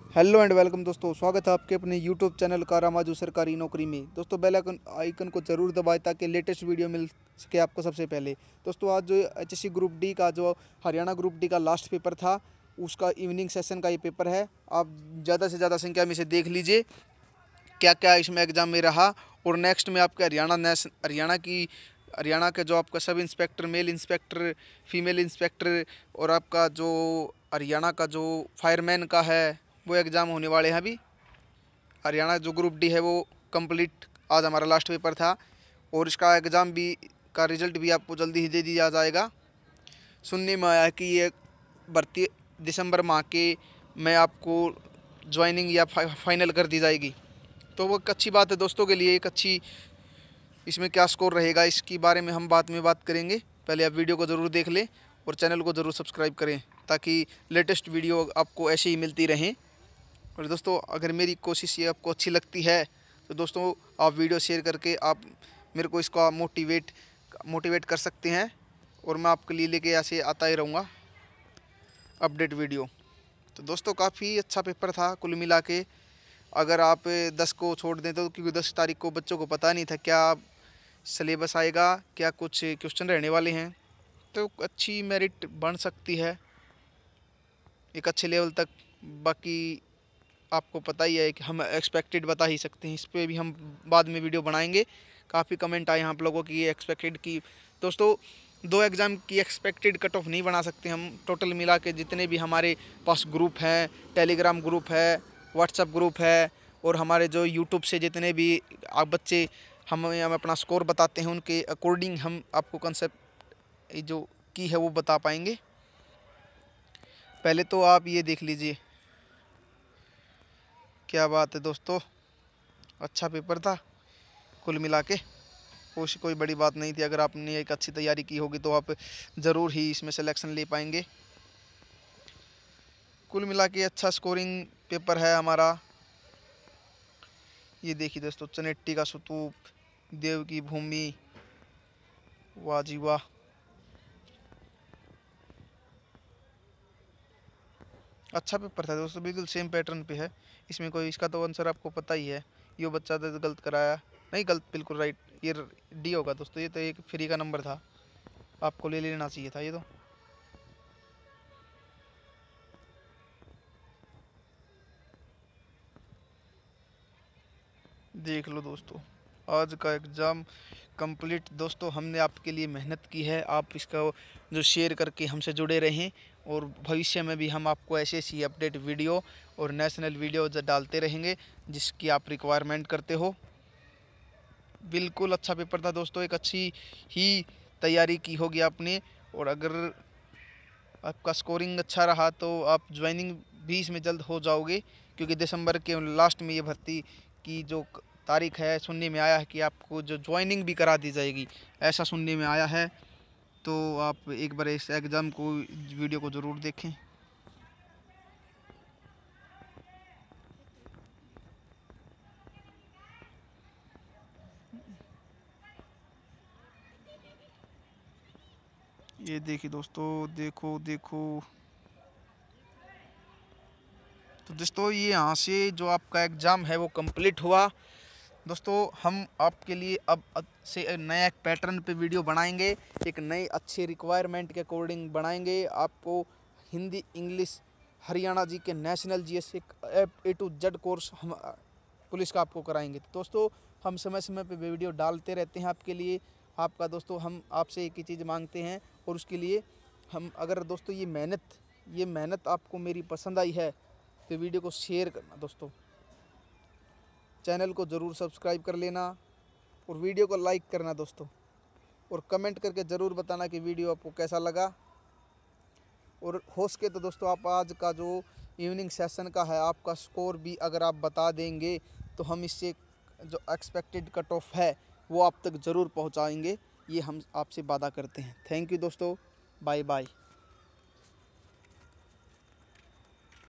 Hello and welcome दोस्तों, स्वागत है आपके अपने यूट्यूब चैनल KaraMazu सरकारी नौकरी में। दोस्तों बेल आइकन को जरूर दबाएं ताकि लेटेस्ट वीडियो मिल सके आपको सबसे पहले। दोस्तों आज जो HSSC ग्रुप डी का जो हरियाणा ग्रुप डी का लास्ट पेपर था उसका इवनिंग सेशन का ये पेपर है। आप ज़्यादा से ज़्यादा संख्या में इसे देख लीजिए क्या क्या इसमें एग्ज़ाम में रहा। और नेक्स्ट में आपके हरियाणा के जो आपका sub inspector, male inspector, female inspector और आपका जो हरियाणा का जो फायरमैन का है वो एग्ज़ाम होने वाले हैं। अभी हरियाणा जो ग्रुप डी है वो कंप्लीट आज हमारा लास्ट पेपर था और इसका एग्ज़ाम भी का रिज़ल्ट भी आपको जल्दी ही दे दिया जाएगा। सुनने में आया कि ये भर्ती दिसंबर माह के में आपको ज्वाइनिंग या फाइनल कर दी जाएगी, तो वो एक अच्छी बात है दोस्तों के लिए। एक अच्छी इसमें क्या स्कोर रहेगा इसके बारे में हम बाद में बात करेंगे। पहले आप वीडियो को ज़रूर देख लें और चैनल को ज़रूर सब्सक्राइब करें ताकि लेटेस्ट वीडियो आपको ऐसे ही मिलती रहें। और दोस्तों अगर मेरी कोशिश ये आपको अच्छी लगती है तो दोस्तों आप वीडियो शेयर करके आप मेरे को इसका मोटिवेट कर सकते हैं और मैं आपके लिए लेके ऐसे आता ही रहूँगा अपडेट वीडियो। तो दोस्तों काफ़ी अच्छा पेपर था कुल मिला के। अगर आप 10 को छोड़ दें तो, क्योंकि 10 तारीख को बच्चों को पता नहीं था क्या सिलेबस आएगा, क्या कुछ क्वेश्चन रहने वाले हैं, तो अच्छी मेरिट बन सकती है एक अच्छे लेवल तक। बाकी आपको पता ही है कि हम एक्सपेक्टेड बता ही सकते हैं, इस पर भी हम बाद में वीडियो बनाएंगे। काफ़ी कमेंट आए हैं आप लोगों की एक्सपेक्टेड की। दोस्तों 2 एग्ज़ाम की एक्सपेक्टेड कट ऑफ नहीं बना सकते हम। टोटल मिला के जितने भी हमारे पास ग्रुप हैं, टेलीग्राम ग्रुप है, व्हाट्सएप ग्रुप है और हमारे जो यूट्यूब से जितने भी आप बच्चे हम अपना स्कोर बताते हैं उनके अकॉर्डिंग हम आपको कंसेप्ट जो की है वो बता पाएंगे। पहले तो आप ये देख लीजिए, क्या बात है दोस्तों, अच्छा पेपर था कुल मिला के। कोई बड़ी बात नहीं थी। अगर आपने एक अच्छी तैयारी की होगी तो आप ज़रूर ही इसमें सिलेक्शन ले पाएंगे। कुल मिला के अच्छा स्कोरिंग पेपर है हमारा। ये देखिए दोस्तों, चनेट्टी का स्तूप, देव की भूमि, वाह जी वाह। अच्छा पेपर था दोस्तों, बिल्कुल सेम पैटर्न पे है। इसमें कोई इसका तो आंसर आपको पता ही है। ये बच्चा तो गलत कराया नहीं, गलत बिल्कुल राइट। ये डी होगा दोस्तों, ये तो एक फ्री का नंबर था, आपको ले लेना चाहिए था ये तो। देख लो दोस्तों, आज का एग्ज़ाम कंप्लीट। दोस्तों हमने आपके लिए मेहनत की है, आप इसका जो शेयर करके हमसे जुड़े रहें और भविष्य में भी हम आपको ऐसी अपडेट वीडियो और नेशनल वीडियो डालते रहेंगे जिसकी आप रिक्वायरमेंट करते हो। बिल्कुल अच्छा पेपर था दोस्तों, एक अच्छी ही तैयारी की होगी आपने। और अगर आपका स्कोरिंग अच्छा रहा तो आप ज्वाइनिंग भी इसमें जल्द हो जाओगे, क्योंकि दिसंबर के लास्ट में ये भर्ती की जो तारीख है सुनने में आया है कि आपको जो ज्वाइनिंग भी करा दी जाएगी, ऐसा सुनने में आया है। तो आप एक बार इस एग्ज़ाम को वीडियो को ज़रूर देखें। ये देखिए दोस्तों, देखो देखो तो दोस्तों ये यहाँ से जो आपका एग्ज़ाम है वो कंप्लीट हुआ। दोस्तों हम आपके लिए अब से नया एक पैटर्न पे वीडियो बनाएंगे, एक नए अच्छे रिक्वायरमेंट के अकॉर्डिंग बनाएंगे। आपको हिंदी, इंग्लिश, हरियाणा जी के national GS A to Z course हम पुलिस का आपको कराएंगे। तो दोस्तों हम समय समय पे वीडियो डालते रहते हैं आपके लिए। आपका दोस्तों हम आपसे एक ही चीज़ मांगते हैं और उसके लिए हम, अगर दोस्तों ये मेहनत आपको मेरी पसंद आई है तो वीडियो को शेयर करना दोस्तों, चैनल को ज़रूर सब्सक्राइब कर लेना और वीडियो को लाइक करना दोस्तों, और कमेंट करके ज़रूर बताना कि वीडियो आपको कैसा लगा। और हो सके तो दोस्तों आप आज का जो इवनिंग सेशन का है आपका स्कोर भी अगर आप बता देंगे तो हम इससे जो एक्सपेक्टेड कट ऑफ है वो आप तक ज़रूर पहुंचाएंगे, ये हम आपसे वादा करते हैं। थैंक यू दोस्तों, बाय बाय।